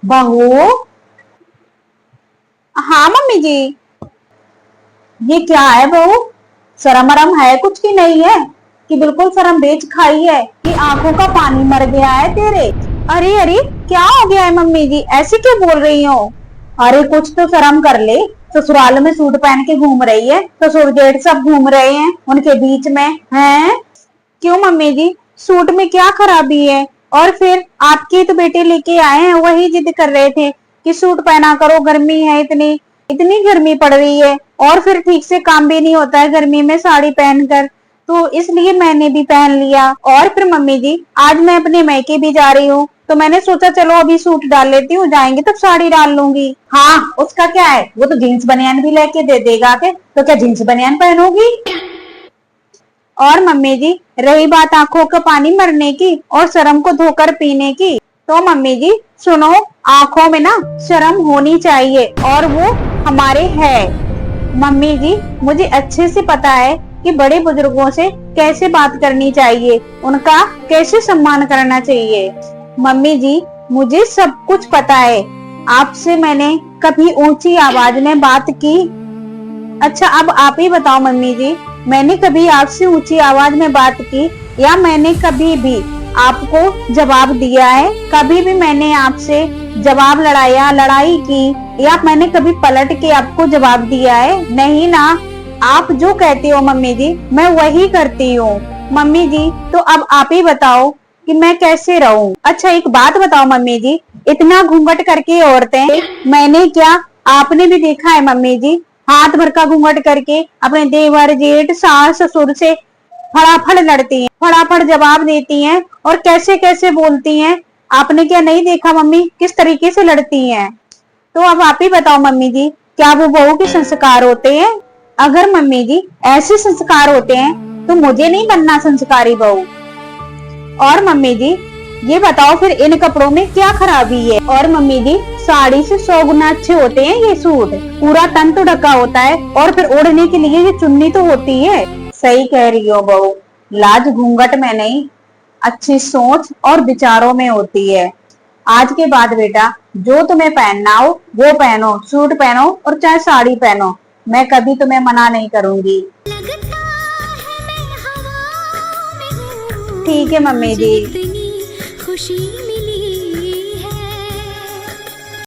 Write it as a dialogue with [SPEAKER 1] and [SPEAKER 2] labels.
[SPEAKER 1] बहू। हाँ मम्मी जी। ये क्या है बहू? शर्म वरम है कुछ की नहीं है? कि बिल्कुल शर्म बेच खाई है कि आंखों का पानी मर गया है तेरे? अरे अरे, क्या हो गया है मम्मी जी, ऐसे क्यों बोल रही हो? अरे कुछ तो शर्म कर ले। ससुराल में सूट पहन के घूम रही है, ससुर जेठ सब घूम रहे हैं, उनके बीच में हैं? क्यों मम्मी जी, सूट में क्या खराबी है? और फिर आपके तो बेटे लेके आए हैं, वही जिद कर रहे थे कि सूट पहना करो, गर्मी है इतनी, इतनी गर्मी पड़ रही है, और फिर ठीक से काम भी नहीं होता है गर्मी में साड़ी पहनकर, तो इसलिए मैंने भी पहन लिया। और फिर मम्मी जी, आज मैं अपने मैके भी जा रही हूँ, तो मैंने सोचा चलो अभी सूट डाल लेती हूँ, जाएंगे तब साड़ी डाल लूंगी। हाँ, उसका क्या है, वो तो जीन्स बनियान भी लेके दे देगा के, तो क्या जीन्स बनियान पहनोगी? और मम्मी जी, रही बात आंखों का पानी मरने की और शर्म को धोकर पीने की, तो मम्मी जी सुनो, आंखों में ना शर्म होनी चाहिए, और वो हमारे है। मम्मी जी, मुझे अच्छे से पता है कि बड़े बुजुर्गों से कैसे बात करनी चाहिए, उनका कैसे सम्मान करना चाहिए। मम्मी जी, मुझे सब कुछ पता है। आपसे मैंने कभी ऊंची आवाज में बात की? अच्छा, अब आप ही बताओ मम्मी जी, मैंने कभी आपसे ऊंची आवाज में बात की, या मैंने कभी भी आपको जवाब दिया है? कभी भी मैंने आपसे जवाब लड़ाया, लड़ाई की, या मैंने कभी पलट के आपको जवाब दिया है? नहीं ना। आप जो कहती हो मम्मी जी, मैं वही करती हूँ। मम्मी जी, तो अब आप ही बताओ कि मैं कैसे रहूं? अच्छा एक बात बताओ मम्मी जी, इतना घूंघट करके औरतें, मैंने क्या, आपने भी देखा है मम्मी जी, हाथ भर का घूंघट करके अपने देवर जेठ सास ससुर से फटाफट लड़ती हैं, फटाफट जवाब देती हैं, और कैसे कैसे बोलती हैं। आपने क्या नहीं देखा मम्मी, किस तरीके से लड़ती हैं? तो अब आप ही बताओ मम्मी जी, क्या वो बहू के संस्कार होते हैं? अगर मम्मी जी ऐसे संस्कार होते हैं, तो मुझे नहीं बनना संस्कारी बहू। और मम्मी जी, ये बताओ फिर इन कपड़ों में क्या खराबी है? और मम्मी जी, साड़ी से 100 गुना अच्छे होते हैं ये सूट, पूरा तन तो ढका होता है, और फिर ओढ़ने के लिए ये चुन्नी तो होती है। सही कह रही हो बहू, लाज घूंघट में नहीं, अच्छी सोच और विचारों में होती है। आज के बाद बेटा, जो तुम्हें पहनना हो वो पहनो, सूट पहनो और चाहे साड़ी पहनो, मैं कभी तुम्हें मना नहीं करूंगी। ठीक है मम्मी जी।